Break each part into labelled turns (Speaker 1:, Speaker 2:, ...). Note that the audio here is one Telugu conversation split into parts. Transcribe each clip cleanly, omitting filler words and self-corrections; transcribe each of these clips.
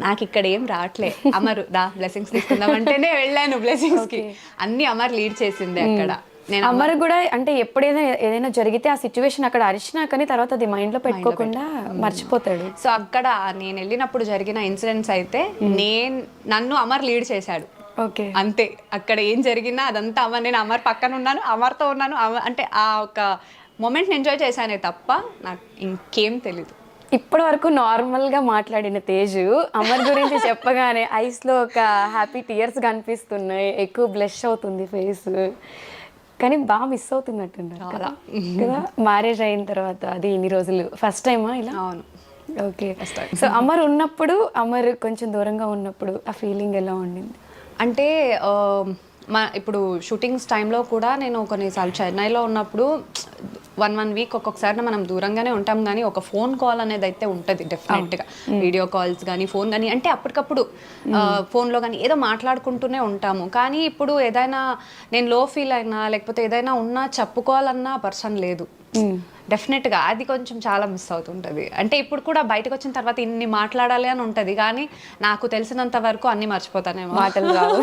Speaker 1: నాకు ఇక్కడ ఏం రావట్లే, అమరు దా బ్లెస్సింగ్స్ తీసుకుందాం అంటేనే వెళ్ళాను బ్లెస్సింగ్స్ కి. అన్ని అమర్ లీడ్ చేసింది అక్కడ. నేను
Speaker 2: అమర్ కూడా అంటే ఎప్పుడైనా ఏదైనా జరిగితే ఆ సిచ్యువేషన్ అక్కడ అరిచినా కానీ తర్వాత అది మైండ్ లో పెట్టుకోకుండా మర్చిపోతాడు.
Speaker 1: సో అక్కడ నేను వెళ్ళినప్పుడు జరిగిన ఇన్సిడెంట్స్ అయితే నన్ను అమర్ లీడ్ చేశాడు.
Speaker 2: ఓకే,
Speaker 1: అంతే. అక్కడ ఏం జరిగినా అదంతా అమర్, నేను అమర్ పక్కన ఉన్నాను, అమర్తో ఉన్నాను. అంటే ఆ ఒక మూమెంట్ ఎంజాయ్ చేశానే తప్ప నాకు ఇంకేం తెలీదు.
Speaker 2: ఇప్పటి వరకు నార్మల్ గా మాట్లాడిన తేజు అమర్ గురించి చెప్పగానే ఐస్ లో ఒక హ్యాపీ టీయర్స్ కనిపిస్తున్నాయి, ఎక్కువ బ్లష్ అవుతుంది ఫేస్, కానీ బాగా మిస్ అవుతున్నట్టున్నారు కదా. మ్యారేజ్ అయిన తర్వాత అది ఇన్ని రోజులు ఫస్ట్ టైమా ఇలా?
Speaker 1: అవును.
Speaker 2: ఓకే. సో అమర్ ఉన్నప్పుడు, అమర్ కొంచెం దూరంగా ఉన్నప్పుడు ఆ ఫీలింగ్ ఎలా ఉండింది?
Speaker 1: అంటే ఇప్పుడు షూటింగ్స్ టైంలో కూడా నేను కొన్నిసార్లు చెన్నైలో ఉన్నప్పుడు 1 వీక్ ఒక్కొక్కసారి మనం దూరంగానే ఉంటాం, కానీ ఒక ఫోన్ కాల్ అనేది అయితే ఉంటుంది డెఫినెట్గా. వీడియో కాల్స్ కానీ ఫోన్ కానీ, అంటే అప్పటికప్పుడు ఫోన్లో కానీ ఏదో మాట్లాడుకుంటూనే ఉంటాము. కానీ ఇప్పుడు ఏదైనా నేను లో ఫీల్ అయినా లేకపోతే ఏదైనా ఉన్నా చెప్పుకోవాలన్నా పర్సన్ లేదు డెఫినెట్గా. అది కొంచెం చాలా మిస్ అవుతుంటుంది. అంటే ఇప్పుడు కూడా బయటకు వచ్చిన తర్వాత ఇన్ని మాట్లాడాలి అని ఉంటుంది, కానీ నాకు తెలిసినంత వరకు అన్ని మర్చిపోతానేమో, మాటలు రావు.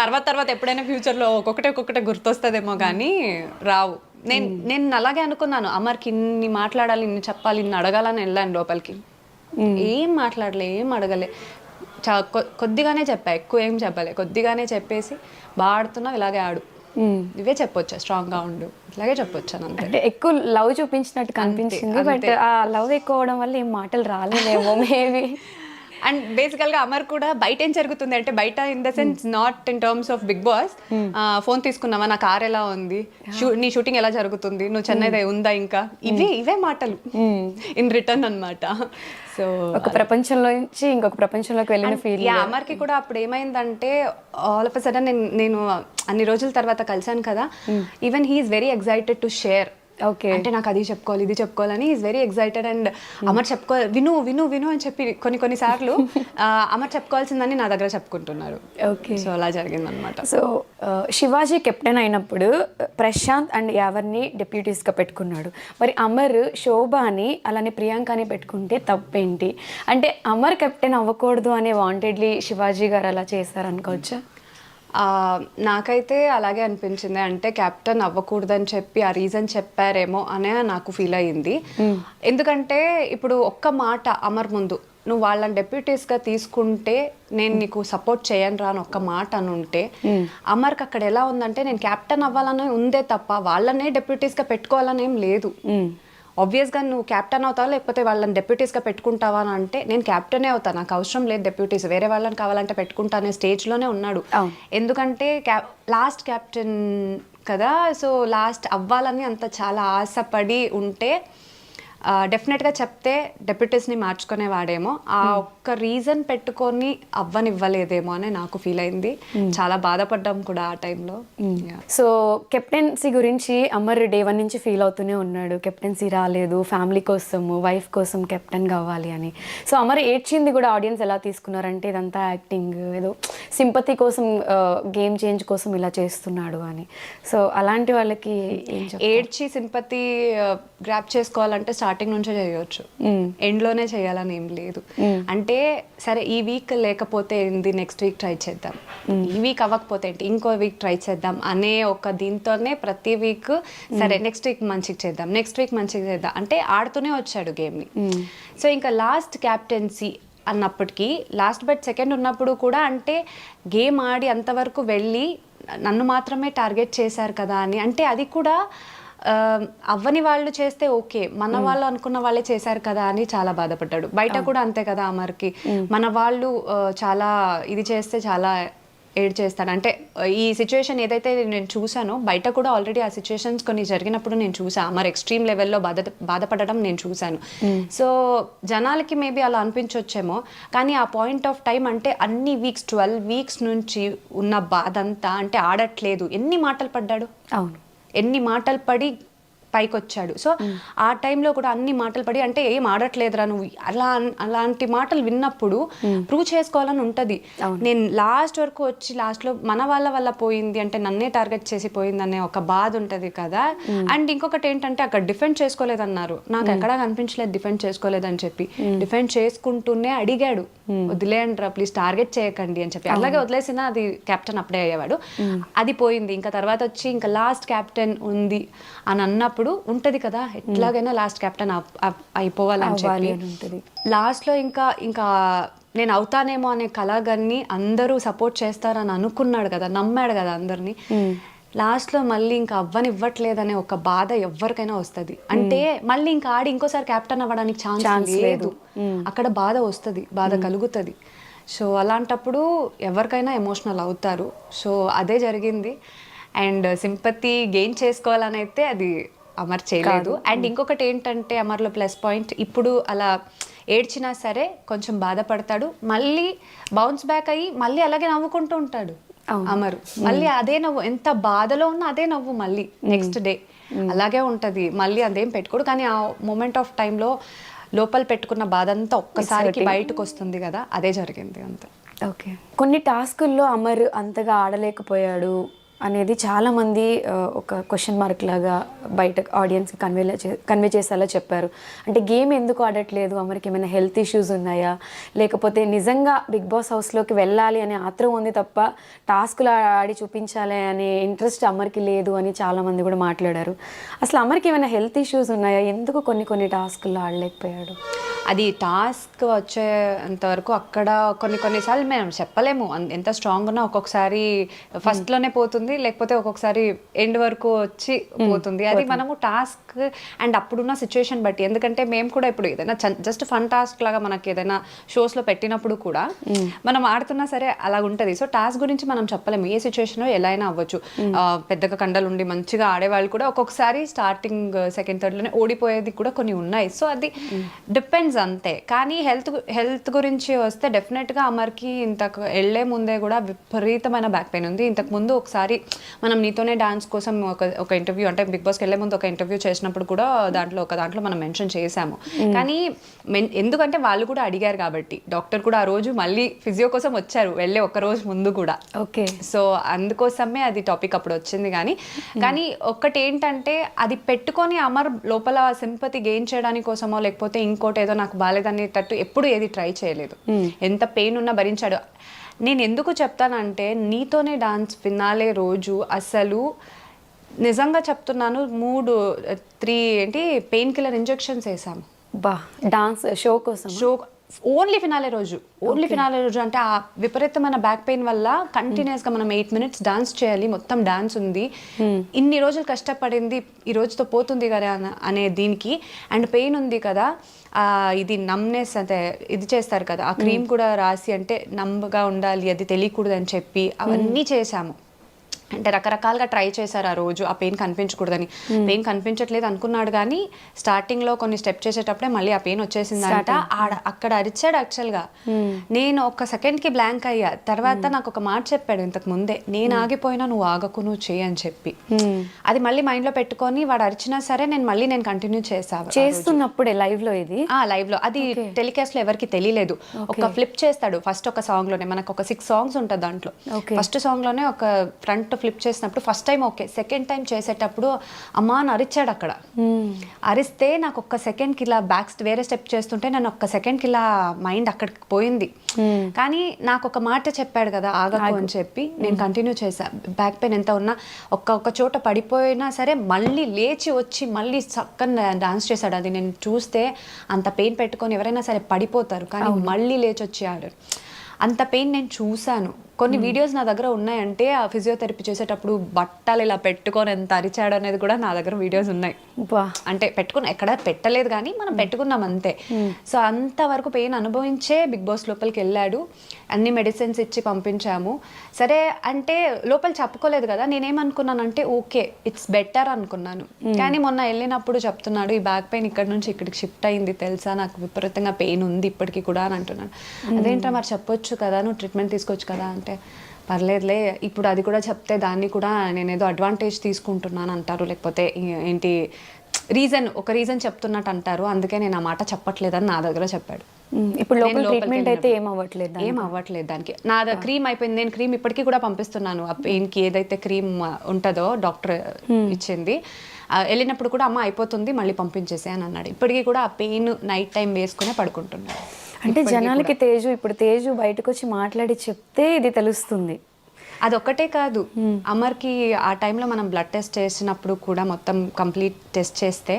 Speaker 1: తర్వాత ఎప్పుడైనా ఫ్యూచర్లో ఒక్కొక్కటే గుర్తొస్తుందేమో, కానీ రావు. నేను అలాగే అనుకున్నాను, అమర్కి ఇన్ని మాట్లాడాలి, ఇన్ని చెప్పాలి, ఇన్ని అడగాలని వెళ్ళాను లోపలికి. ఏం మాట్లాడలే, ఏం అడగలే, కొద్దిగానే చెప్పా, ఎక్కువ ఏం చెప్పలే, కొద్దిగానే చెప్పేసి బాగా ఆడుతున్నావు, ఇలాగే ఆడు, ఇవే చెప్పొచ్చా, స్ట్రాంగ్ గా ఉండు, ఇలాగే చెప్పొచ్చాను.
Speaker 2: అంటే ఎక్కువ లవ్ చూపించినట్టు కనిపించింది, బట్ ఆ లవ్ ఎక్కువ అవడం వల్ల ఏం మాటలు రాలేదేమో మేబీ.
Speaker 1: అండ్ బేసికల్గా అమర్ కూడా బయట ఏం జరుగుతుంది అంటే, బయట in the sense not in terms of Bigg Boss, phone తీసుకున్నావా, నా కార్ ఎలా ఉంది, నీ షూటింగ్ ఎలా జరుగుతుంది, నువ్వు చెన్నై ఉందా ఇంకా, ఇవే మాటలు ఇన్ రిటర్న్ అన్నమాట. సో
Speaker 2: ఒక ప్రపంచంలో నుంచి ఇంకొక ప్రపంచంలోకి వెళ్ళిన ఫీల్.
Speaker 1: అమర్కి కూడా అప్పుడు ఏమైందంటే, ఆల్ ఆఫ్ అ సడన్ నేను అన్ని రోజుల తర్వాత కలిసాను కదా, even he is very excited to share.
Speaker 2: Okay,
Speaker 1: అంటే నాకు అది చెప్పుకోవాలి, ఇది చెప్పుకోవాలని is very excited. And Amar చెప్పుకోవాలి, విను అని చెప్పి కొన్నిసార్లు అమర్ చెప్పుకోవాల్సిందని నా దగ్గర చెప్పుకుంటున్నారు.
Speaker 2: ఓకే,
Speaker 1: సో అలా జరిగిందనమాట.
Speaker 2: సో శివాజీ కెప్టెన్ అయినప్పుడు ప్రశాంత్ అండ్ యావర్ని డెప్యూటీస్గా పెట్టుకున్నాడు. మరి అమర్ శోభాని అలానే ప్రియాంకని పెట్టుకుంటే తప్పేంటి? అంటే అమర్ కెప్టెన్ అవ్వకూడదు అనే వాంటెడ్లీ శివాజీ గారు అలా చేశారనుకోవచ్చా?
Speaker 1: నాకైతే అలాగే అనిపించింది. అంటే కెప్టెన్ అవ్వకూడదని చెప్పి ఆ రీజన్ చెప్పారేమో అనే నాకు ఫీల్ అయ్యింది. ఎందుకంటే ఇప్పుడు ఒక్క మాట అమర్ ముందు, నువ్వు వాళ్ళని డెప్యూటీస్గా తీసుకుంటే నేను నీకు సపోర్ట్ చేయను రా అని ఒక్క మాట అని ఉంటే, అమర్కి అక్కడ ఎలా ఉందంటే నేను కెప్టెన్ అవ్వాలని ఉందే తప్ప వాళ్ళనే డెప్యూటీస్గా పెట్టుకోవాలని ఏం లేదు. ఆబ్వియస్గా నువ్వు క్యాప్టెన్ అవుతావా లేకపోతే వాళ్ళని డెప్యూటీస్గా పెట్టుకుంటావా అని అంటే, నేను క్యాప్టెనే అవుతాను, నాకు అవసరం లేదు డెప్యూటీస్, వేరే వాళ్ళని కావాలంటే పెట్టుకుంటా అనే స్టేజ్లోనే ఉన్నాడు. ఎందుకంటే లాస్ట్ క్యాప్టెన్ కదా, సో లాస్ట్ అవ్వాలని అంత చాలా ఆశపడి ఉంటే డెఫినెట్గా చెప్తే డెప్యూటీస్ని మార్చుకునేవాడేమో. ఆ ఒక్క రీజన్ పెట్టుకొని అవ్వనివ్వలేదేమో అని నాకు ఫీల్ అయింది. చాలా బాధపడ్డాం కూడా ఆ టైంలో.
Speaker 2: సో కెప్టెన్సీ గురించి అమర్ డే 1 నుంచి ఫీల్ అవుతూనే ఉన్నాడు, కెప్టెన్సీ రాలేదు, ఫ్యామిలీ కోసము వైఫ్ కోసం కెప్టెన్ కావాలి అని. సో అమర్ ఏడ్చింది కూడా ఆడియన్స్ ఎలా తీసుకున్నారంటే, ఇదంతా యాక్టింగ్, ఏదో సింపతి కోసం, గేమ్ చేంజ్ కోసం ఇలా చేస్తున్నాడు అని. సో అలాంటి వాళ్ళకి
Speaker 1: ఏడ్చి సింపతి గ్రాప్ చేసుకోవాలంటే స్టార్టింగ్ నుంచే చేయవచ్చు, ఎండ్లోనే చేయాలని ఏం లేదు. అంటే సరే ఈ వీక్ లేకపోతే ఏంది, నెక్స్ట్ వీక్ ట్రై చేద్దాం, ఈ వీక్ అవ్వకపోతే ఏంటి, ఇంకో వీక్ ట్రై చేద్దాం అనే ఒక దీంతోనే ప్రతి వీక్ సరే నెక్స్ట్ వీక్ మంచిగా చేద్దాం, నెక్స్ట్ వీక్ మంచిగా చేద్దాం అంటే ఆడుతూనే వచ్చాడు గేమ్ని. సో ఇంకా లాస్ట్ క్యాప్టెన్సీ అన్నప్పటికీ, లాస్ట్ బట్ సెకండ్ ఉన్నప్పుడు కూడా అంటే గేమ్ ఆడి అంతవరకు వెళ్ళి నన్ను మాత్రమే టార్గెట్ చేశారు కదా అని, అంటే అది కూడా అవ్వని వాళ్ళు చేస్తే ఓకే, మన వాళ్ళు అనుకున్న వాళ్ళే చేశారు కదా అని చాలా బాధపడ్డాడు. బయట కూడా అంతే కదా అమర్కి, మన వాళ్ళు చాలా ఇది చేస్తే చాలా ఏడ్ చేస్తాడు. అంటే ఈ సిచ్యువేషన్ ఏదైతే నేను చూసానో బయట కూడా ఆల్రెడీ ఆ సిచ్యువేషన్స్ కొన్ని జరిగినప్పుడు నేను చూసాను, అమర్ ఎక్స్ట్రీమ్ లెవెల్లో బాధపడడం నేను చూశాను. సో జనాలకి మేబీ అలా అనిపించవచ్చేమో, కానీ ఆ పాయింట్ ఆఫ్ టైం అంటే అన్ని వీక్స్ 12 వీక్స్ నుంచి ఉన్న బాధ అంతా, అంటే ఆడట్లేదు, ఎన్ని మాటలు పడ్డాడు,
Speaker 2: అవును,
Speaker 1: ఎన్ని మాటలు పడి పైకి వచ్చాడు. సో ఆ టైంలో కూడా అన్ని మాటలు పడి అంటే ఏం ఆడట్లేదురా నువ్వు అలాంటి మాటలు విన్నప్పుడు ప్రూవ్ చేసుకోవాలని ఉంటది. నేను లాస్ట్ వరకు వచ్చి లాస్ట్లో మన వాళ్ళ వల్ల పోయింది అంటే నన్నే టార్గెట్ చేసి పోయింది అనే ఒక బాధ ఉంటది కదా. అండ్ ఇంకొకటి ఏంటంటే అక్కడ డిఫెండ్ చేసుకోలేదన్నారు, నాకు ఎక్కడా కనిపించలేదు డిఫెండ్ చేసుకోలేదని చెప్పి. డిఫెండ్ చేసుకుంటూనే అడిగాడు వదిలేయండిరా ప్లీజ్ టార్గెట్ చేయకండి అని చెప్పి. అలాగే వదిలేసినా అది కెప్టెన్ అప్పుడే అయ్యేవాడు. అది పోయింది. ఇంకా తర్వాత వచ్చి ఇంకా లాస్ట్ క్యాప్టెన్ ఉంది అని అన్నప్పుడు ఉంటది కదా ఎట్లాగైనా లాస్ట్ క్యాప్టెన్ అయిపోవాలని చెప్పి లాస్ట్లో ఇంకా నేను అవుతానేమో అనే కలగాన్ని అందరూ సపోర్ట్ చేస్తారని అనుకున్నాడు కదా, నమ్మాడు కదా అందరినీ. లాస్ట్లో మళ్ళీ ఇంకా అవ్వనివ్వట్లేదనే ఒక బాధ ఎవరికైనా వస్తుంది. అంటే మళ్ళీ ఇంకా ఆడి ఇంకోసారి క్యాప్టెన్ అవ్వడానికి ఛాన్స్ లేదు, అక్కడ బాధ వస్తుంది, బాధ కలుగుతుంది. సో అలాంటప్పుడు ఎవరికైనా ఎమోషనల్ అవుతారు. సో అదే జరిగింది. అండ్ సింపతి గెయిన్ చేసుకోవాలని అయితే అది అమర్ చేయలేదు. అండ్ ఇంకొకటి ఏంటంటే అమర్లో ప్లస్ పాయింట్, ఇప్పుడు అలా ఏడ్చినా సరే కొంచెం బాధపడతాడు, మళ్ళీ బౌన్స్ బ్యాక్ అయ్యి మళ్ళీ అలాగే నవ్వుకుంటూ ఉంటాడు అమరు. మళ్ళీ అదే నవ్వు, ఎంత బాధలో ఉన్నా అదే నవ్వు మళ్ళీ నెక్స్ట్ డే అలాగే ఉంటది. మళ్ళీ అదేం పెట్టుకోడు, కానీ ఆ మూమెంట్ ఆఫ్ టైంలో లోపల పెట్టుకున్న బాధ అంతా ఒక్కసారికి బయటకు వస్తుంది కదా, అదే జరిగింది అంతే.
Speaker 2: ఓకే, కొన్ని టాస్కుల్లో అమర్ అంతగా ఆడలేకపోయాడు అనేది చాలామంది ఒక క్వశ్చన్ మార్క్ లాగా బయట ఆడియన్స్కి కన్వే చేసేలా చెప్పారు. అంటే గేమ్ ఎందుకు ఆడట్లేదు, అమర్కి ఏమైనా హెల్త్ ఇష్యూస్ ఉన్నాయా, లేకపోతే నిజంగా బిగ్ బాస్ హౌస్లోకి వెళ్ళాలి అనే ఆత్రం ఉంది తప్ప టాస్కులు ఆడి చూపించాలి అనే ఇంట్రెస్ట్ అమర్కి లేదు అని చాలామంది కూడా మాట్లాడారు. అసలు అమర్కి ఏమైనా హెల్త్ ఇష్యూస్ ఉన్నాయా, ఎందుకు కొన్ని టాస్కుల్లో ఆడలేకపోయాడు?
Speaker 1: అది టాస్క్ వచ్చేంతవరకు అక్కడ కొన్నిసార్లు మేము చెప్పలేము ఎంత స్ట్రాంగ్ ఉన్నా. ఒక్కొక్కసారి ఫస్ట్లోనే పోతుంది, లేకపోతే ఒక్కొక్కసారి ఎండ్ వరకు వచ్చి పోతుంది. అది మనము టాస్క్ అండ్ అప్పుడున్న సిచ్యువేషన్ బట్టి. ఎందుకంటే మేము కూడా ఇప్పుడు ఏదైనా జస్ట్ ఫన్ టాస్క్ లాగా మనకి ఏదైనా షోస్లో పెట్టినప్పుడు కూడా మనం ఆడుతున్నా సరే అలా ఉంటుంది. సో టాస్క్ గురించి మనం చెప్పలేము, ఏ సిచ్యువేషన్లో ఎలా అయినా అవ్వచ్చు. పెద్దగా కండలు ఉండి మంచిగా ఆడేవాళ్ళు కూడా ఒక్కొక్కసారి స్టార్టింగ్ సెకండ్ థర్డ్లోనే ఓడిపోయేది కూడా కొన్ని ఉన్నాయి. సో అది డిపెండ్స్ అంతే. కానీ హెల్త్ గురించి వస్తే డెఫినెట్గా అమర్కి ఇంతకు వెళ్లే ముందే కూడా విపరీతమైన బ్యాక్ పెయిన్ ఉంది. ఇంతకు ముందు ఒకసారి మనం నీతోనే డాన్స్ కోసం ఒక ఇంటర్వ్యూ, అంటే బిగ్ బాస్కి వెళ్లే ముందు ఒక ఇంటర్వ్యూ చేసినప్పుడు కూడా దాంట్లో మనం మెన్షన్ చేశాము. కానీ ఎందుకంటే వాళ్ళు కూడా అడిగారు కాబట్టి డాక్టర్ కూడా ఆ రోజు మళ్ళీ ఫిజియో కోసం వచ్చారు వెళ్ళే ఒక రోజు ముందు కూడా.
Speaker 2: ఓకే,
Speaker 1: సో అందుకోసమే అది టాపిక్ అప్పుడు వచ్చింది. కానీ ఒక్కటి ఏంటంటే అది పెట్టుకొని అమర్ లోపల సింపతి గెయిన్ చేయడానికి కోసమో లేకపోతే ఇంకోటి ఏదో నాకు బాలేదనేటట్టు ఎప్పుడు ఏది ట్రై చేయలేదు. ఎంత పెయిన్ ఉన్నా భరించాడు. నేను ఎందుకు చెప్తానంటే నీతోనే డాన్స్ ఫినాలే రోజు అసలు నిజంగా చెప్తున్నాను 3 పెయిన్ కిల్లర్ ఇంజెక్షన్స్ వేసాము
Speaker 2: డాన్స్ షో కోసం.
Speaker 1: ఓన్లీ ఫినాలే రోజు అంటే ఆ విపరీతమైన బ్యాక్ పెయిన్ వల్ల కంటిన్యూస్గా మనం 8 minutes డాన్స్ చేయాలి, మొత్తం డాన్స్ ఉంది, ఇన్ని రోజులు కష్టపడింది ఈ రోజుతో పోతుంది కదా అనే దీనికి. అండ్ పెయిన్ ఉంది కదా, ఇది నమ్నెస్ అంటే ఇది చేస్తారు కదా, ఆ క్రీమ్ కూడా రాసి అంటే నమ్మగా ఉండాలి, అది తెలియకూడదు అని చెప్పి అవన్నీ చేశాము. అంటే రకరకాలుగా ట్రై చేశారు ఆ రోజు, ఆ పెయిన్ కనిపించకూడదని. పెయిన్ కనిపించట్లేదు అనుకున్నాడు, కానీ స్టార్టింగ్లో కొన్ని స్టెప్ చేసేటప్పుడే మళ్ళీ ఆ పెయిన్ వచ్చేసిందంట. అక్కడ అరిచాడు యాక్చువల్గా. నేను ఒక సెకండ్కి బ్లాంక్ అయ్యా. తర్వాత నాకు ఒక మాట చెప్పాడు ఇంతకు ముందే, నేను ఆగిపోయినా నువ్వు ఆగకు, నువ్వు చేయి అని చెప్పి. అది మళ్ళీ మైండ్లో పెట్టుకొని వాడు అరిచినా సరే నేను కంటిన్యూ
Speaker 2: చేస్తున్నప్పుడే లైవ్లో
Speaker 1: లైవ్లో అది టెలికాస్ట్లో ఎవరికి తెలియలేదు. ఒక ఫ్లిప్ చేస్తాడు ఫస్ట్ ఒక సాంగ్లోనే, మనకు ఒక 6 songs ఉంటుంది దాంట్లో. ఫస్ట్ సాంగ్లోనే ఒక ఫ్రంట్ ఫ్లిప్ చేసినప్పుడు first time okay, second time చేసేటప్పుడు అమ్మా అని అరిచాడు. అక్కడ అరిస్తే నాకు ఒక్క సెకండ్కి ఇలా వేరే స్టెప్ చేస్తుంటే నేను ఒక్క సెకండ్కి ఇలా మైండ్ అక్కడికి పోయింది. కానీ నాకు ఒక మాట చెప్పాడు కదా ఆగకు అని చెప్పి, నేను కంటిన్యూ చేశా. బ్యాక్ పెయిన్ ఎంత ఉన్నా ఒక్క చోట పడిపోయినా సరే మళ్ళీ లేచి వచ్చి మళ్ళీ చక్కగా డాన్స్ చేశాడు. అది నేను చూస్తే అంత పెయిన్ పెట్టుకొని ఎవరైనా సరే పడిపోతారు, కానీ మళ్ళీ లేచి వచ్చి ఆడాడు. అంత పెయిన్ నేను చూశాను. కొన్ని వీడియోస్ నా దగ్గర ఉన్నాయంటే ఆ ఫిజియోథెరపీ చేసేటప్పుడు బట్టలు ఇలా పెట్టుకొని ఎంత అరిచాడు అనేది కూడా నా దగ్గర వీడియోస్ ఉన్నాయి. అంటే పెట్టుకుని ఎక్కడ పెట్టలేదు, కానీ మనం పెట్టుకున్నాం అంతే. సో అంతవరకు పెయిన్ అనుభవించే బిగ్ బాస్ లోపలికి వెళ్ళాడు. అన్ని మెడిసిన్స్ ఇచ్చి పంపించాము. సరే అంటే లోపల చెప్పుకోలేదు కదా, నేనేమనుకున్నానంటే ఓకే ఇట్స్ బెటర్ అనుకున్నాను. కానీ మొన్న వెళ్ళినప్పుడు చెప్తున్నాడు ఈ బ్యాక్ పెయిన్ ఇక్కడ నుంచి ఇక్కడికి షిఫ్ట్ అయింది తెలుసా, నాకు విపరీతంగా పెయిన్ ఉంది ఇప్పటికీ కూడా అని అంటున్నాను. అదేంటో మరి చెప్పొచ్చు కదా, నువ్వు ట్రీట్మెంట్ తీసుకోవచ్చు కదా అంటే, పర్లేదులే ఇప్పుడు అది కూడా చెప్తే దాన్ని కూడా నేనేదో అడ్వాంటేజ్ తీసుకుంటున్నాను అంటారు, లేకపోతే ఏంటి ఒక రీజన్ చెప్తున్నట్టు అంటారు, అందుకే నేను ఆ మాట చెప్పట్లేదని నా దగ్గర చెప్పాడు.
Speaker 2: ఇప్పుడు
Speaker 1: నేను లోపలికి
Speaker 2: ట్రీట్మెంట్ అయితే
Speaker 1: వెళ్ళినప్పుడు ఏం అవ్వట్లేదు దానికి. క్రీమ్ అయిపోయింది, నేను క్రీమ్ ఇప్పటికీ కూడా పంపిస్తున్నాను. ఆ పెయిన్కి ఏదైతే క్రీమ్ ఉంటుందో డాక్టర్ ఇచ్చింది, వెళ్ళినప్పుడు కూడా అమ్మ అయిపోతుంది మళ్ళీ పంపించేసే అని అన్నాడు. ఇప్పటికీ కూడా ఆ పెయిన్ నైట్ టైం వేసుకునే పడుకుంటున్నాడు.
Speaker 2: అంటే జనాలకి తేజు బయటకు వచ్చి మాట్లాడి చెప్తే ఇది తెలుస్తుంది.
Speaker 1: అదొక్కటే కాదు, అమర్కి ఆ టైంలో మనం బ్లడ్ టెస్ట్ చేసినప్పుడు కూడా మొత్తం కంప్లీట్ టెస్ట్ చేస్తే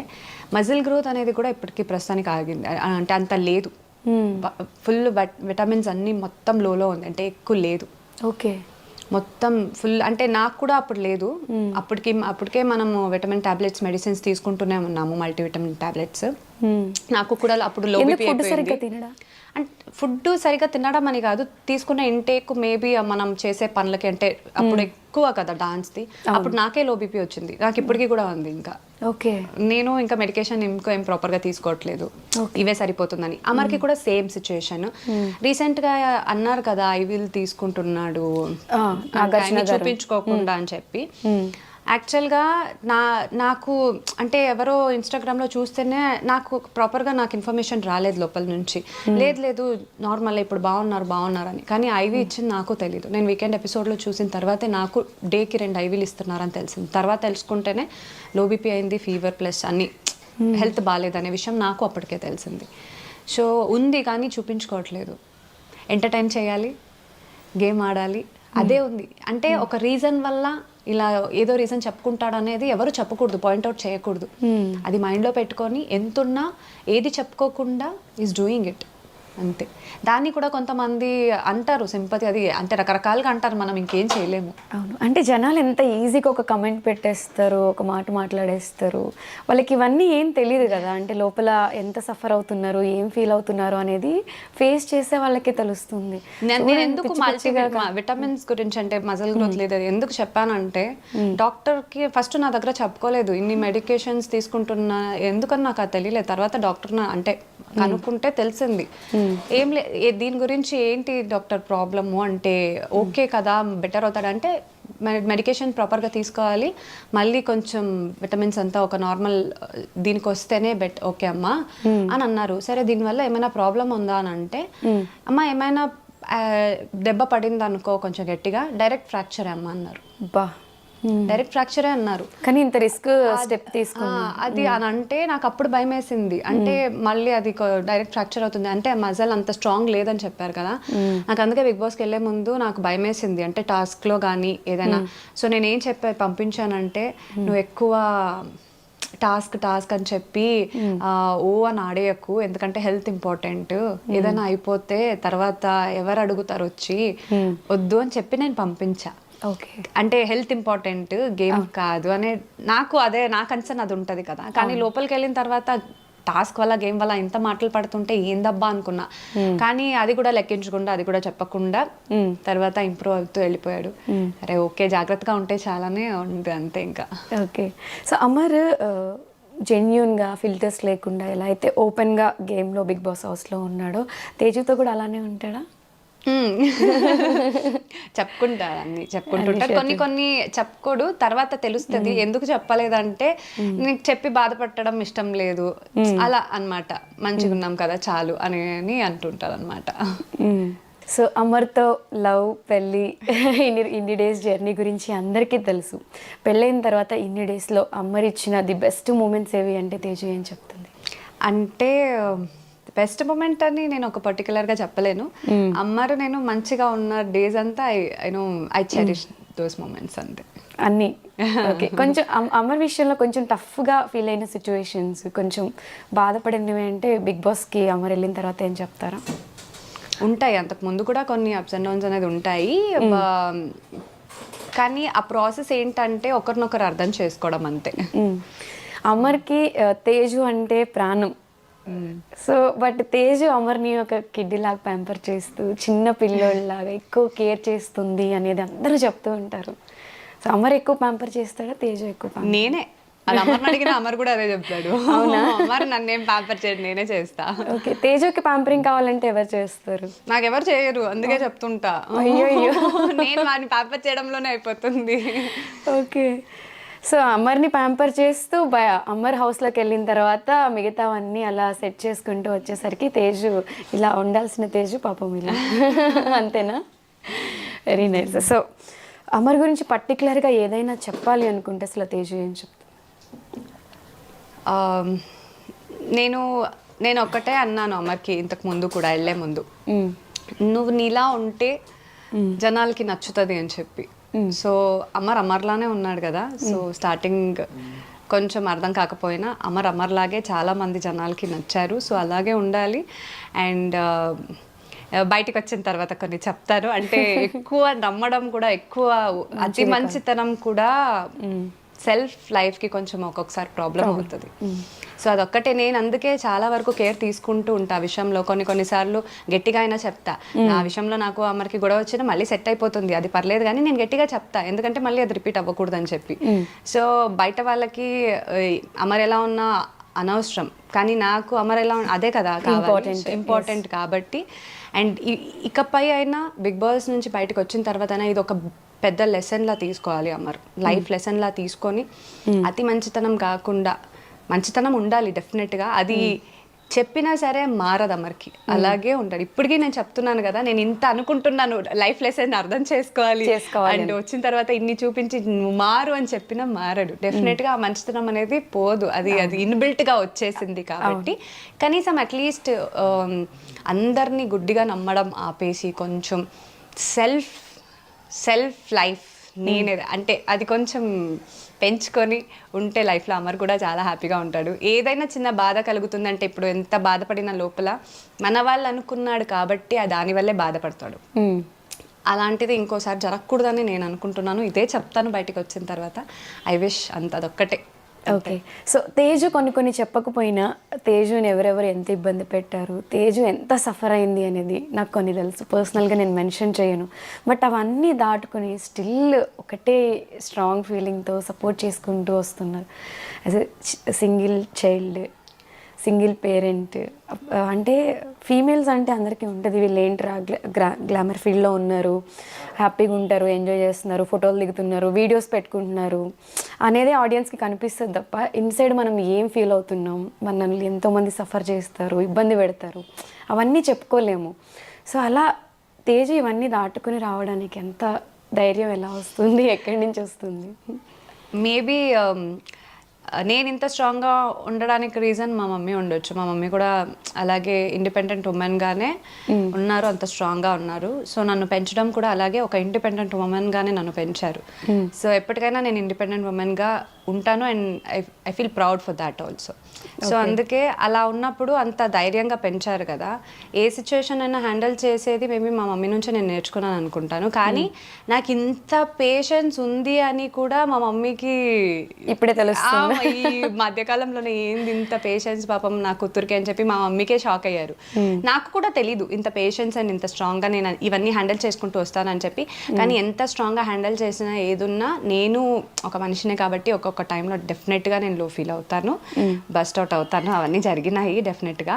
Speaker 1: మజిల్ గ్రోత్ అనేది కూడా ఇప్పటికీ ప్రస్తుతానికి ఆగింది. అంటే అంత లేదు, ఫుల్ విటమిన్స్ అన్నీ మొత్తం లోలో ఉంది, అంటే ఎక్కువ లేదు.
Speaker 2: ఓకే,
Speaker 1: మొత్తం ఫుల్. అంటే నాకు కూడా అప్పుడు లేదు, అప్పటికే మనము విటమిన్ టాబ్లెట్స్ మెడిసిన్స్ తీసుకుంటూనే ఉన్నాము, మల్టీవిటమిన్ టాబ్లెట్స్. నాకు కూడా అప్పుడు లో బీపీ అయిపోయింది. అంటే ఫుడ్ సరిగ్గా తినడం అని కాదు, తీసుకున్న ఇంటేక్ మేబీ మనం చేసే పనులకి, అంటే అప్పుడు ఎక్కువ కదా డాన్స్ది, అప్పుడు నాకే లో బీపీ వచ్చింది, నాకు ఇప్పటికీ కూడా ఉంది. ఇంకా
Speaker 2: ఓకే,
Speaker 1: నేను ఇంకా మెడికేషన్ ఏం ప్రాపర్గా తీసుకోవట్లేదు, ఇవే సరిపోతుందని. అమర్కి కూడా సేమ్ సిచ్యుయేషన్. రీసెంట్గా అన్నారు కదా ఐవీల్ తీసుకుంటున్నాడు చూపించుకోకుండా అని చెప్పి. యాక్చువల్గా నాకు అంటే ఎవరో ఇన్స్టాగ్రామ్లో చూస్తేనే నాకు ప్రాపర్గా నాకు ఇన్ఫర్మేషన్ రాలేదు లోపల నుంచి. లేదు నార్మల్ ఇప్పుడు బాగున్నారు అని. కానీ ఐవీ ఇచ్చింది నాకు తెలీదు. నేను వీకెండ్ ఎపిసోడ్లో చూసిన తర్వాతే నాకు డేకి 2 ఐవీలు ఇస్తున్నారని తెలిసింది. తర్వాత తెలుసుకుంటేనే లో బీపీ అయింది, ఫీవర్ ప్లస్ అన్ని హెల్త్ బాగాలేదనే విషయం నాకు అప్పటికే తెలిసింది. సో ఉంది కానీ చూపించుకోవట్లేదు. ఎంటర్టైన్ చేయాలి, గేమ్ ఆడాలి, అదే ఉంది. అంటే ఒక రీజన్ వల్ల ఇలా ఏదో రీజన్ చెప్పుకుంటాడు అనేది ఎవరు చెప్పకూడదు, పాయింట్అవుట్ చేయకూడదు. అది మైండ్లో పెట్టుకొని ఎంతున్నా ఏది చెప్పుకోకుండా ఈజ్ డూయింగ్ ఇట్ అంతే. దాన్ని కూడా కొంతమంది అంటారు సింపతి, అది అంటే రకరకాలుగా అంటారు, మనం ఇంకేం చేయలేము.
Speaker 2: అవును, అంటే జనాలు ఎంత ఈజీగా ఒక కమెంట్ పెట్టేస్తారు, ఒక మాట మాట్లాడేస్తారు, వాళ్ళకి ఇవన్నీ ఏం తెలియదు కదా. అంటే లోపల ఎంత సఫర్ అవుతున్నారు, ఏం ఫీల్ అవుతున్నారు అనేది ఫేస్ చేసే వాళ్ళకే తెలుస్తుంది.
Speaker 1: నేను ఎందుకు విటమిన్స్ గురించి అంటే మజిల్ గ్రోత్ లేదు ఎందుకు చెప్పానంటే, డాక్టర్కి ఫస్ట్ నా దగ్గర చెప్పుకోలేదు, ఇన్ని మెడికేషన్స్ తీసుకుంటున్నా ఎందుకని నాకు అది తెలియలేదు. తర్వాత డాక్టర్ అంటే కనుక్కుంటే తెలిసింది. ఏం దీని గురించి ఏంటి డాక్టర్ ప్రాబ్లము అంటే, ఓకే కదా బెటర్ అవుతాడంటే మెడికేషన్ ప్రాపర్గా తీసుకోవాలి, మళ్ళీ కొంచెం విటమిన్స్ అంతా ఒక నార్మల్ దీనికి వస్తేనే ఓకే అమ్మా అని అన్నారు. సరే దీనివల్ల ఏమైనా ప్రాబ్లం ఉందా అని అంటే, అమ్మ ఏమైనా దెబ్బ పడింది అనుకో కొంచెం గట్టిగా, డైరెక్ట్ ఫ్రాక్చర్ అమ్మ అన్నారు. డైరెక్ట్ ఫ్రాక్చరే అన్నారు.
Speaker 2: కానీ ఇంత రిస్క్ స్టెప్ తీసుకున్నా
Speaker 1: అది అని అంటే నాకు అప్పుడు భయం వేసింది. అంటే మళ్ళీ అది డైరెక్ట్ ఫ్రాక్చర్ అవుతుంది అంటే మజల్ అంత స్ట్రాంగ్ లేదని చెప్పారు కదా. నాకు అందుకే బిగ్ బాస్కి వెళ్ళే ముందు నాకు భయం వేసింది, అంటే టాస్క్లో కానీ ఏదైనా. సో నేను ఏం పంపించానంటే, నువ్వు ఎక్కువ టాస్క్ అని చెప్పి అని ఆడేయకు, ఎందుకంటే హెల్త్ ఇంపార్టెంట్, ఏదైనా అయిపోతే తర్వాత ఎవరు అడుగుతారు వచ్చి, వద్దు అని చెప్పి నేను పంపించా.
Speaker 2: ఓకే,
Speaker 1: అంటే హెల్త్ ఇంపార్టెంట్, గేమ్ కాదు అనే నాకు కన్సర్న్ అది ఉంటుంది కదా. కానీ లోపలికి వెళ్ళిన తర్వాత టాస్క్ వల్ల గేమ్ వల్ల ఇంత మాటలు పడుతుంటే ఏందబ్బా అనుకున్నా. కానీ అది కూడా లెక్కించకుండా, అది కూడా చెప్పకుండా తర్వాత ఇంప్రూవ్ అవుతూ వెళ్ళిపోయాడు. అరే ఓకే జాగ్రత్తగా ఉంటే చాలానే ఉంది అంతే ఇంకా.
Speaker 2: ఓకే, సో అమర్ జెన్యూన్గా ఫిల్టర్స్ లేకుండా ఎలా అయితే ఓపెన్గా గేమ్లో బిగ్ బాస్ హౌస్లో ఉన్నాడో, తేజుతో కూడా అలానే ఉంటాడా?
Speaker 1: చెప్పుకుంటారు, అన్ని చెప్పుకుంటుంటారు. కొన్ని చెప్పుకోడు, తర్వాత తెలుస్తుంది. ఎందుకు చెప్పలేదంటే నీకు చెప్పి బాధపడడం ఇష్టం లేదు అలా అన్నమాట. మంచిగా ఉన్నాం కదా చాలు అని అంటుంటారు అనమాట.
Speaker 2: సో అమర్తో లవ్, పెళ్ళి, ఇన్ని డేస్ జర్నీ గురించి అందరికీ తెలుసు. పెళ్ళైన తర్వాత ఇన్ని డేస్లో అమర్ ఇచ్చిన ది బెస్ట్ మూమెంట్స్ ఏవి అంటే తేజు ఏం చెప్తుంది?
Speaker 1: అంటే బెస్ట్ మూమెంట్ అని నేను ఒక పర్టికులర్గా చెప్పలేను. అమ్మరు నేను మంచిగా ఉన్న డేస్ అంతా ఐ చెరిష్ దోస్ మూమెంట్స్ అంతే
Speaker 2: అన్నీ. ఓకే, కొంచెం అమర్ విషయంలో కొంచెం టఫ్గా ఫీల్ అయిన సిచ్యువేషన్స్, కొంచెం బాధపడినవి అంటే బిగ్ బాస్కి అమర్ వెళ్ళిన తర్వాత ఏం చెప్తారా?
Speaker 1: ఉంటాయి, అంతకు ముందు కూడా కొన్ని అప్స్ అండ్ డౌన్స్ అనేది ఉంటాయి. కానీ ఆ ప్రాసెస్ ఏంటంటే ఒకరినొకరు అర్థం చేసుకోవడం అంతే.
Speaker 2: అమర్కి తేజు అంటే ప్రాణం. సో బట్ తేజు అమర్ని ఒక కిడ్డీ లాగా ప్యాంపర్ చేస్తూ, చిన్న పిల్లోళ్ళలాగా ఎక్కువ కేర్ చేస్తుంది అనేది అందరూ చెప్తూ ఉంటారు. సో అమర్ ఎక్కువ ప్యాంపర్ చేస్తాడా, తేజు ఎక్కువ?
Speaker 1: నేనే. అది అమర్ని అడిగిన అమర్ కూడా అదే చెప్తాడు. అవునా? అమర్ నన్నేం ప్యాంపర్ చేయడు, నేనే చేస్తా.
Speaker 2: ఓకే, తేజుకి ప్యాంపరింగ్ కావాలంటే ఎవరు చేస్తారు?
Speaker 1: నాకు ఎవరు చేయరు, అందుకే చెప్తుంటా.
Speaker 2: అయ్యో
Speaker 1: నేను వాడిని ప్యాంపర్ చేయడంలోనే అయిపోతుంది.
Speaker 2: ఓకే, సో అమర్ని ప్యాంపర్ చేస్తూ అమర్ హౌస్లోకి వెళ్ళిన తర్వాత మిగతావన్నీ అలా సెట్ చేసుకుంటూ వచ్చేసరికి తేజు ఇలా ఉండాల్సిన తేజు పాపం ఇలా అంతేనా? Very nice. సో అమర్ గురించి పర్టికులర్గా ఏదైనా చెప్పాలి అనుకుంటే అసలు తేజు ఏం చెప్తా?
Speaker 1: నేను ఒక్కటే అన్నాను అమర్కి ఇంతకు ముందు కూడా వెళ్ళే ముందు, నువ్వు నీలా ఉంటే జనాలకి నచ్చుతుంది అని చెప్పి. సో అమర్లానే ఉన్నాడు కదా. సో స్టార్టింగ్ కొంచెం అర్థం కాకపోయినా అమర్లాగే చాలా మంది జనాలకి నచ్చారు. సో అలాగే ఉండాలి. అండ్ బయటికి వచ్చిన తర్వాత కొన్ని చెప్తారు, అంటే ఎక్కువ నమ్మడం కూడా, ఎక్కువ అతి మంచితనం కూడా సెల్ఫ్ లైఫ్కి కొంచెం ఒక్కొక్కసారి ప్రాబ్లం అవుతుంది. సో అదొక్కటే. నేను అందుకే చాలా వరకు కేర్ తీసుకుంటూ ఉంటా ఆ విషయంలో. కొన్నిసార్లు గట్టిగా అయినా చెప్తా, ఆ విషయంలో నాకు అమర్కి గొడవ వచ్చినా మళ్ళీ సెట్ అయిపోతుంది, అది పర్లేదు, కానీ నేను గట్టిగా చెప్తా, ఎందుకంటే మళ్ళీ అది రిపీట్ అవ్వకూడదని చెప్పి. సో బయట వాళ్ళకి అమర్ ఎలా ఉన్నా అనవసరం, కానీ నాకు అమర్ ఎలా అదే కదా కావాలి, ఇంపార్టెంట్ కాబట్టి. అండ్ ఇకపై అయినా బిగ్ బాస్ నుంచి బయటకు వచ్చిన తర్వాత అయినా ఇది ఒక పెద్ద లెసన్లా తీసుకోవాలి అమర్, లైఫ్ లెసన్లా తీసుకొని అతి మంచితనం కాకుండా, మంచితనం ఉండాలి డెఫినెట్గా, అది చెప్పినా సరే మారదు అమర్కి, అలాగే ఉంటాడు. ఇప్పటికీ నేను చెప్తున్నాను కదా, నేను ఇంత అనుకుంటున్నాను లైఫ్ లెసన్ అర్థం చేసుకోవాలి అండ్ వచ్చిన తర్వాత ఇన్ని చూపించి నువ్వు మారు అని చెప్పినా మారడు. డెఫినెట్గా ఆ మంచితనం అనేది పోదు, అది ఇన్బిల్ట్గా వచ్చేసింది కాబట్టి. కనీసం అట్లీస్ట్ అందరినీ గుడ్డిగా నమ్మడం ఆపేసి కొంచెం సెల్ఫ్ లైఫ్ నేనే అంటే అది కొంచెం పెంచుకొని ఉంటే లైఫ్లో అమర్ కూడా చాలా హ్యాపీగా ఉంటాడు. ఏదైనా చిన్న బాధ కలుగుతుందంటే, ఇప్పుడు ఎంత బాధపడిన లోపల మన వాళ్ళు అనుకున్నాడు కాబట్టి దానివల్లే బాధపడతాడు. అలాంటిది ఇంకోసారి జరగకూడదని నేను అనుకుంటున్నాను. ఇదే చెప్తాను బయటికి వచ్చిన తర్వాత. ఐ విష్ అదొక్కటే.
Speaker 2: ఓకే. సో తేజు కొన్ని చెప్పకపోయినా తేజుని ఎవరెవరు ఎంత ఇబ్బంది పెట్టారు, తేజు ఎంత సఫర్ అయింది అనేది నాకు కొన్ని తెలుసు. పర్సనల్గా నేను మెన్షన్ చేయను, బట్ అవన్నీ దాటుకొని స్టిల్ ఒకటే స్ట్రాంగ్ ఫీలింగ్తో సపోర్ట్ చేసుకుంటూ వస్తున్నారు. As a single child, single parent. అంటే ఫీమేల్స్ అంటే అందరికీ ఉంటుంది, వీళ్ళు ఏంట్రా గ్లామర్ ఫీల్డ్లో ఉన్నారు, హ్యాపీగా ఉంటారు, ఎంజాయ్ చేస్తున్నారు, ఫోటోలు దిగుతున్నారు, వీడియోస్ పెట్టుకుంటున్నారు అనేది ఆడియన్స్కి కనిపిస్తుంది తప్ప ఇన్సైడ్ మనం ఏం ఫీల్ అవుతున్నాం, మనల్ని ఎంతోమంది సఫర్ చేస్తారు, ఇబ్బంది పెడతారు, అవన్నీ చెప్పుకోలేము. సో అలా తేజు ఇవన్నీ దాటుకుని రావడానికి ఎంత ధైర్యం ఎలా వస్తుంది, ఎక్కడి నుంచి వస్తుంది?
Speaker 1: మేబీ నేను ఇంత స్ట్రాంగ్గా ఉండడానికి రీజన్ మా మమ్మీ ఉండొచ్చు. మా మమ్మీ కూడా అలాగే ఇండిపెండెంట్ ఉమెన్గానే ఉన్నారు, అంత స్ట్రాంగ్గా ఉన్నారు. సో నన్ను పెంచడం కూడా అలాగే ఒక ఇండిపెండెంట్ ఉమెన్గానే నన్ను పెంచారు. సో ఎప్పటికైనా నేను ఇండిపెండెంట్ ఉమెన్గా ఉంటాను and I feel proud for that also. So అందుకే అలా ఉన్నప్పుడు అంత ధైర్యంగా పెంచారు కదా, ఏ సిచ్యువేషన్ అయినా హ్యాండిల్ చేసేది మేబీ మా మమ్మీ నుంచి నేను నేర్చుకున్నాను అనుకుంటాను. కానీ నాకు ఇంత పేషెన్స్ ఉంది అని కూడా మా మమ్మీకి
Speaker 2: ఇప్పుడే తెలుస్తుంది.
Speaker 1: ఈ మధ్యకాలంలోనే ఏంది ఇంత పేషెన్స్ పాపం నా కూతురికి అని చెప్పి మా మమ్మీకే షాక్ అయ్యారు. నాకు కూడా తెలీదు ఇంత పేషెన్స్ అండ్ ఇంత స్ట్రాంగ్గా నేను ఇవన్నీ హ్యాండిల్ చేసుకుంటూ వస్తానని చెప్పి. కానీ ఎంత స్ట్రాంగ్గా హ్యాండిల్ చేసినా ఏదున్నా నేను ఒక మనిషినే కాబట్టి ఒక్కొక్క టైంలో డెఫినెట్గా నేను లో ఫీల్ అవుతాను, బస్ట్ అవుట్ అవుతాను, అవన్నీ జరిగినాయి డెఫినెట్గా.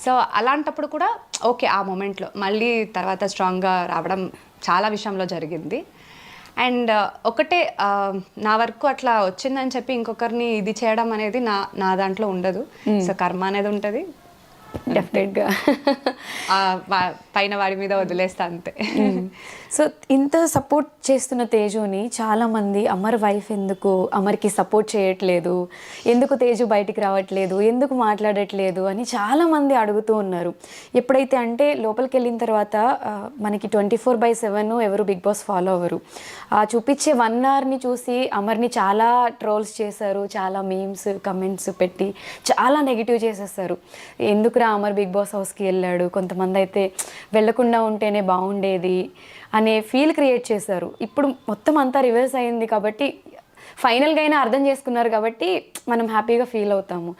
Speaker 1: సో అలాంటప్పుడు కూడా ఓకే, ఆ మూమెంట్లో మళ్ళీ తర్వాత స్ట్రాంగ్గా రావడం చాలా విషయంలో జరిగింది. అండ్ ఒకటే నా వరకు అట్లా వచ్చిందని చెప్పి ఇంకొకరిని ఇది చేయడం అనేది నా దాంట్లో ఉండదు. సో కర్మ అనేది ఉంటుంది
Speaker 2: డెఫినెట్గా,
Speaker 1: పైన వాడి మీద వదిలేస్తా అంతే.
Speaker 2: సో ఇంత సపోర్ట్ చేస్తున్న తేజుని చాలామంది అమర్ వైఫ్ ఎందుకు అమర్కి సపోర్ట్ చేయట్లేదు, ఎందుకు తేజు బయటికి రావట్లేదు, ఎందుకు మాట్లాడట్లేదు అని చాలామంది అడుగుతూ ఉన్నారు. ఎప్పుడైతే అంటే లోపలికి వెళ్ళిన తర్వాత మనకి 24/7 ఎవరు బిగ్ బాస్ ఫాలో అవ్వరు. చూపించే 1 అవర్ని చూసి అమర్ని చాలా ట్రోల్స్ చేశారు, చాలా మీమ్స్ కమెంట్స్ పెట్టి చాలా నెగిటివ్ చేసేస్తారు. ఎందుకురా అమర్ బిగ్ బాస్ హౌస్కి వెళ్ళాడు, కొంతమంది అయితే వెళ్ళకుండా ఉంటేనే బాగుండేది అనే ఫీల్ క్రియేట్ చేశారు. ఇప్పుడు మొత్తం అంతా రివర్స్ అయింది కాబట్టి ఫైనల్గా అయినా అర్థం చేసుకున్నారు కాబట్టి మనం హ్యాపీగా ఫీల్ అవుతాము.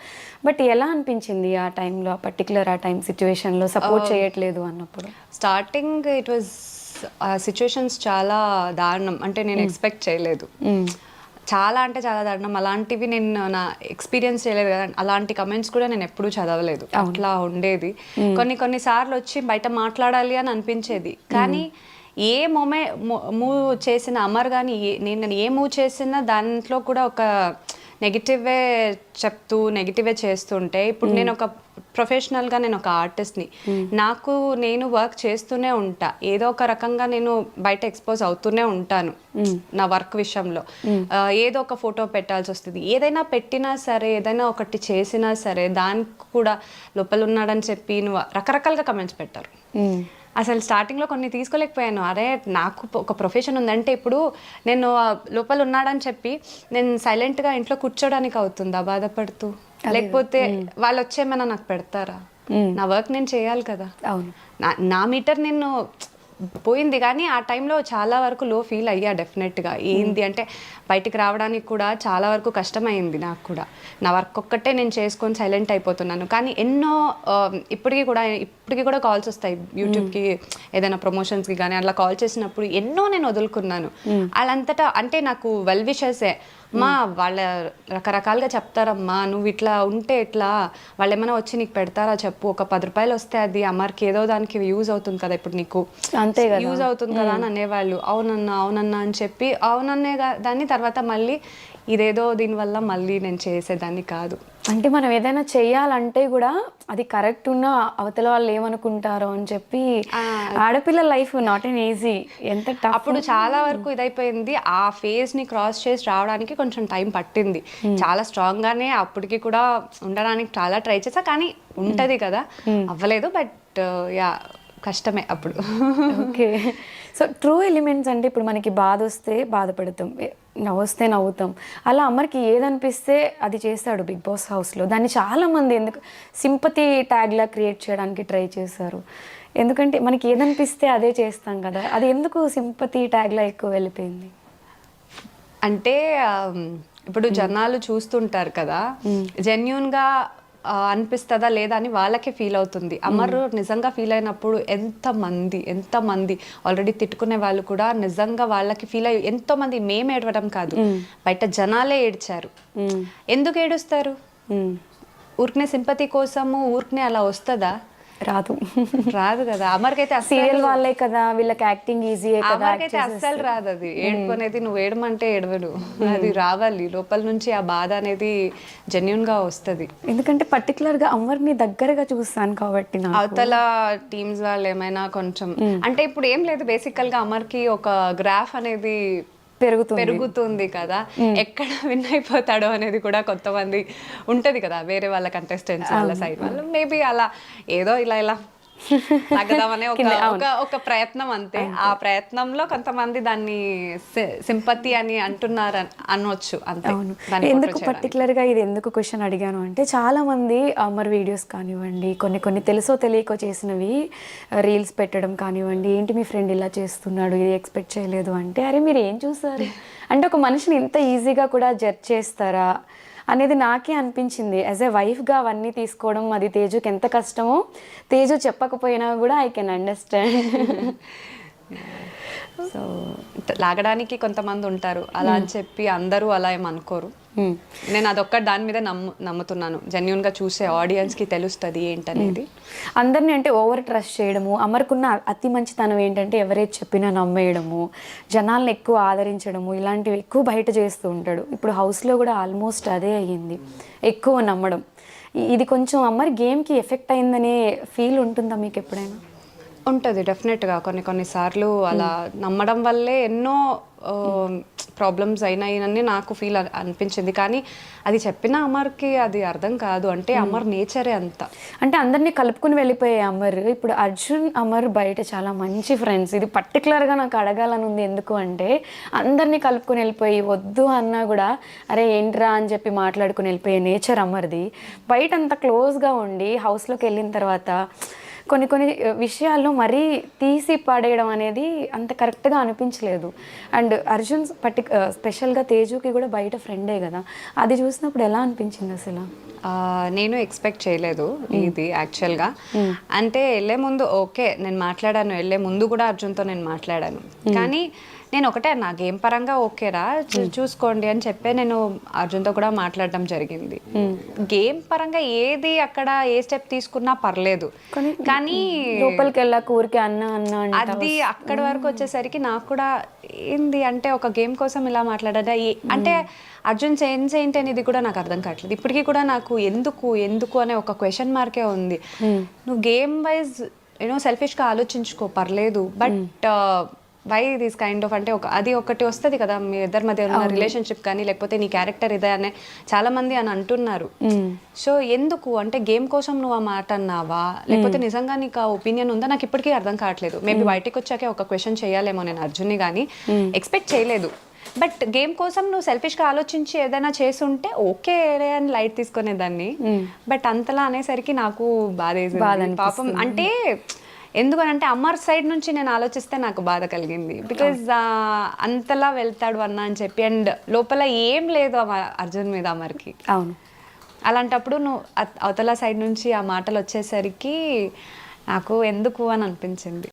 Speaker 2: బట్ ఎలా అనిపించింది ఆ టైంలో, ఆ పర్టికులర్ ఆ టైం సిచ్యువేషన్లో సపోర్ట్ చేయట్లేదు అన్నప్పుడు?
Speaker 1: స్టార్టింగ్ ఇట్ వాజ్ సిచ్యువేషన్స్ చాలా దారుణం, అంటే నేను ఎక్స్పెక్ట్ చేయలేదు. చాలా అంటే చాలా దారుణం. అలాంటివి నేను నా ఎక్స్పీరియన్స్ చేయలేదు కదా, అలాంటి కమెంట్స్ కూడా నేను ఎప్పుడూ చదవలేదు. అట్లా ఉండేది. కొన్ని సార్లు వచ్చి బయట మాట్లాడాలి అని అనిపించేది, కానీ ఏ మూవ్ చేసిన అమర్ కానీ నేను ఏ మూవ్ చేసినా దాంట్లో కూడా ఒక నెగిటివే చెప్తూ నెగిటివే చేస్తుంటే, ఇప్పుడు నేను ఒక ప్రొఫెషనల్గా నేను ఒక ఆర్టిస్ట్ని, నాకు నేను వర్క్ చేస్తూనే ఉంటా, ఏదో ఒక రకంగా నేను బయట ఎక్స్పోజ్ అవుతూనే ఉంటాను నా వర్క్ విషయంలో. ఏదో ఒక ఫోటో పెట్టాల్సి వస్తుంది, ఏదైనా పెట్టినా సరే, ఏదైనా ఒకటి చేసినా సరే దానికి కూడా లోపల ఉన్నాడని చెప్పి నువ్వు రకరకాలుగా కమెంట్స్ పెట్టారు. అసలు స్టార్టింగ్లో కొన్ని తీసుకోలేకపోయాను. అరే నాకు ఒక ప్రొఫెషన్ ఉందంటే ఇప్పుడు నేను లోపల ఉన్నాడని చెప్పి నేను సైలెంట్గా ఇంట్లో కూర్చోడానికి అవుతుందా బాధపడుతూ? లేకపోతే వాళ్ళు వచ్చేమైనా నాకు పెడతారా? నా వర్క్ నేను చేయాలి కదా.
Speaker 2: అవును,
Speaker 1: నా మీటర్ నేను పోయింది. కానీ ఆ టైంలో చాలా వరకు లో ఫీల్ అయ్యా డెఫినెట్గా. ఏంది అంటే బయటికి రావడానికి కూడా చాలా వరకు కష్టమైంది నాకు కూడా. నా వర్క్ ఒక్కటే నేను చేసుకొని సైలెంట్ అయిపోతున్నాను. కానీ ఎన్నో ఇప్పటికీ కూడా కాల్స్ వస్తాయి యూట్యూబ్కి, ఏదైనా ప్రమోషన్స్కి కానీ అట్లా కాల్ చేసినప్పుడు ఎన్నో నేను వదులుకున్నాను. వాళ్ళంతటా అంటే నాకు వెల్ విషెసే, మా వాళ్ళ రకరకాలుగా చెప్తారమ్మా, నువ్వు ఇట్లా ఉంటే ఎట్లా, వాళ్ళు ఏమైనా వచ్చి నీకు పెడతారా చెప్పు, ఒక 10 రూపాయలు వస్తే అది అమ్మకి ఏదో దానికి యూజ్ అవుతుంది కదా, ఇప్పుడు నీకు
Speaker 2: అంతే కదా,
Speaker 1: యూజ్ అవుతుంది కదా అని అనేవాళ్ళు. అవునన్నా అని చెప్పి అవునన్నే దాన్ని తర్వాత మళ్ళీ ఇదేదో దీనివల్ల మళ్ళీ నేను చేసేదాన్ని కాదు.
Speaker 2: అంటే మనం ఏదైనా చెయ్యాలంటే కూడా అది కరెక్ట్ ఉన్న అవతల వాళ్ళు ఏమనుకుంటారో అని చెప్పి, ఆడపిల్ల లైఫ్ నాట్ ఎన్ ఈజీ, ఎంత టఫ్.
Speaker 1: అప్పుడు చాలా వరకు ఇదైపోయింది. ఆ ఫేజ్ ని క్రాస్ చేసి రావడానికి కొంచెం టైం పట్టింది. చాలా స్ట్రాంగ్ గానే అప్పటికి కూడా ఉండడానికి చాలా ట్రై చేసా, కానీ ఉంటది కదా, అవ్వలేదు. బట్ యా కష్టమే అప్పుడు.
Speaker 2: ఓకే, సో ట్రూ ఎలిమెంట్స్ అంటే ఇప్పుడు మనకి బాధ వస్తే బాధపడతాం, నవ్వొస్తే నవ్వుతాం. అలా అమర్కి ఏదనిపిస్తే అది చేస్తాడు బిగ్ బాస్ హౌస్లో. దాన్ని చాలామంది ఎందుకు సింపతి ట్యాగ్లా క్రియేట్ చేయడానికి ట్రై చేశారు. ఎందుకంటే మనకి ఏదనిపిస్తే అదే చేస్తాం కదా, అది ఎందుకు సింపతి ట్యాగ్లా ఎక్కువ వెళ్ళిపోయింది?
Speaker 1: అంటే ఇప్పుడు జనాలు చూస్తుంటారు కదా, జెన్యూన్గా అనిపిస్తుందా లేదా అని వాళ్ళకే ఫీల్ అవుతుంది. అమర్ నిజంగా ఫీల్ అయినప్పుడు ఎంతమంది ఆల్రెడీ తిట్టుకునే వాళ్ళు కూడా నిజంగా వాళ్ళకి ఫీల్ అయ్యి ఎంతోమంది, మేము ఏడవడం కాదు, బయట జనాలే ఏడ్చారు. ఎందుకు ఏడుస్తారు? ఊరికనే సింపతి కోసము ఊరికనే అలా వస్తుందా? రాదు కదా. అమర్కి అయితే
Speaker 2: సీరియల్ వాళ్ళే కదా, వీళ్ళకి యాక్టింగ్ ఈజీ కదా,
Speaker 1: అమర్కైతే అస్సలు రాదు. అది ఏడుపు అనేది నువ్వు ఏడమంటే ఏడవడు, అది రావాలి లోపల నుంచి. ఆ బాధ అనేది జెన్యున్ గా వస్తుంది.
Speaker 2: ఎందుకంటే పర్టికులర్ గా అమర్ని దగ్గరగా చూస్తాను కాబట్టి.
Speaker 1: అవతల టీమ్స్ వాళ్ళు ఏమైనా కొంచెం అంటే ఇప్పుడు ఏం లేదు, బేసికల్ గా అమర్కి ఒక గ్రాఫ్ అనేది పెరుగుతుంది కదా, ఎక్కడ విన్ అయిపోతాడో అనేది కూడా కొంతమంది ఉంటది కదా, వేరే వాళ్ళ కంటెస్టెంట్స్ వాళ్ళ సైడ్ వాళ్ళు. మేబీ అలా ఏదో ఇలా తగ్గదామనే ఒక ప్రయత్నం అంతే. ఆ ప్రయత్నంలో కొంతమంది దాన్ని సింపతి అని అంటున్నారు అనొచ్చు అంతే.
Speaker 2: ఎందుకు పర్టికులర్ గా ఇది ఎందుకు క్వశ్చన్ అడిగాను అంటే, చాలా మంది అమర్ వీడియోస్ కానివ్వండి, కొన్ని తెలుసో తెలియకో చేసినవి రీల్స్ పెట్టడం కానివ్వండి, ఏంటి మీ ఫ్రెండ్ ఇలా చేస్తున్నాడు, ఇది ఎక్స్పెక్ట్ చేయలేదు అంటే, అరే మీరు ఏం చూసారు అంటే ఒక మనిషిని ఇంత ఈజీగా కూడా జడ్జ్ చేస్తారా అనేది నాకే అనిపించింది. యాజ్ ఏ వైఫ్గా అవన్నీ తీసుకోవడం అది తేజుకి ఎంత కష్టమో, తేజు చెప్పకపోయినా కూడా ఐ కెన్ అండర్స్టాండ్.
Speaker 1: సో లాగడానికి కొంతమంది ఉంటారు అలా అని చెప్పి అందరూ అలా ఏమనుకోరు. నేను అదొక్కటి దాని మీద నమ్ముతున్నాను. జెన్యున్గా చూసే ఆడియన్స్కి తెలుస్తుంది ఏంటనేది.
Speaker 2: అందరినీ అంటే ఓవర్ ట్రస్ట్ చేయడము, అమర్కున్న అతి మంచితనం ఏంటంటే ఎవరైతే చెప్పినా నమ్మేయడము, జనాలను ఎక్కువ ఆదరించడము, ఇలాంటివి ఎక్కువ బయట చేస్తూ ఉంటాడు. ఇప్పుడు హౌస్లో కూడా ఆల్మోస్ట్ అదే అయ్యింది, ఎక్కువ నమ్మడం. ఇది కొంచెం అమర్ గేమ్కి ఎఫెక్ట్ అయిందనే ఫీల్ ఉంటుందా మీకు ఎప్పుడైనా?
Speaker 1: ఉంటుంది డెఫినెట్గా. కొన్నిసార్లు అలా నమ్మడం వల్లే ఎన్నో ప్రాబ్లమ్స్ అయినాయని నాకు ఫీల్ అనిపించింది. కానీ అది చెప్పిన అమర్కి అది అర్థం కాదు. అంటే అమర్ నేచరే అంత.
Speaker 2: అంటే అందరినీ కలుపుకుని వెళ్ళిపోయే అమర్, ఇప్పుడు అర్జున్ అమర్ బయట చాలా మంచి ఫ్రెండ్స్. ఇది పర్టికులర్గా నాకు అడగాలని ఉంది. ఎందుకు అంటే అందరినీ కలుపుకుని వెళ్ళిపోయి వద్దు అన్నా కూడా అరే ఏంట్రా అని చెప్పి మాట్లాడుకుని వెళ్ళిపోయే నేచర్ అమర్ది. బయట అంత క్లోజ్గా ఉండి హౌస్లోకి వెళ్ళిన తర్వాత కొన్ని విషయాల్లో మరీ తీసి పడేయడం అనేది అంత కరెక్ట్గా అనిపించలేదు. అండ్ అర్జున్ స్పెషల్గా తేజుకి కూడా బయట ఫ్రెండే కదా, అది చూసినప్పుడు ఎలా అనిపించింది అసలు?
Speaker 1: నేను ఎక్స్పెక్ట్ చేయలేదు ఇది యాక్చువల్గా. అంటే వెళ్ళే ముందు ఓకే నేను మాట్లాడాను, వెళ్ళే ముందు కూడా అర్జున్తో నేను మాట్లాడాను. కానీ నేను ఒకటే అన్నా గేమ్ పరంగా ఓకేరా చూసుకోండి అని చెప్పి నేను అర్జున్తో కూడా మాట్లాడడం జరిగింది. గేమ్ పరంగా ఏది అక్కడ ఏ స్టెప్ తీసుకున్నా పర్లేదు, కానీ
Speaker 2: లోపలికి వెళ్ళాక ఊరికే అన్న
Speaker 1: అది అక్కడి వరకు వచ్చేసరికి నాకు కూడా ఏంది అంటే ఒక గేమ్ కోసం ఇలా మాట్లాడా అంటే అర్జున్ సెన్స్ ఏంటి అనేది కూడా నాకు అర్థం కావట్లేదు. ఇప్పటికీ కూడా నాకు ఎందుకు అనే ఒక క్వశ్చన్ మార్కే ఉంది. నువ్వు గేమ్ వైజ్ సెల్ఫిష్గా ఆలోచించుకో పర్లేదు, but why this kind of అంటే అది ఒకటి వస్తుంది కదా మీ ఇద్దరి మధ్య ఉన్న రిలేషన్షిప్ కానీ లేకపోతే నీ క్యారెక్టర్ ఇదే అనే చాలా మంది అని అంటున్నారు. సో ఎందుకు అంటే గేమ్ కోసం నువ్వు ఆ మాట అన్నావా లేకపోతే నిజంగా నీకు ఆ ఒపీనియన్ ఉందా నాకు ఇప్పటికీ అర్థం కావట్లేదు. మేబీ బయటకు వచ్చాకే ఒక క్వశ్చన్ చేయాలేమో నేను అర్జున్ని, కానీ ఎక్స్పెక్ట్ చేయలేదు. బట్ గేమ్ కోసం నువ్వు సెల్ఫిష్గా ఆలోచించి ఏదైనా చేసుంటే ఓకే అని లైట్ తీసుకునేదాన్ని, బట్ అంతలా అనేసరికి నాకు బాధ పాపం. అంటే ఎందుకనంటే అమర్ సైడ్ నుంచి నేను ఆలోచిస్తే నాకు బాధ కలిగింది, బికాజ్ అంతలా వెళ్తాడు అన్న అని చెప్పి, అండ్ లోపల ఏం లేదు అర్జున్ మీద అమర్కి.
Speaker 2: అవును,
Speaker 1: అలాంటప్పుడు నువ్వు అవతల సైడ్ నుంచి ఆ మాటలు వచ్చేసరికి నాకు ఎందుకు అని అనిపించింది.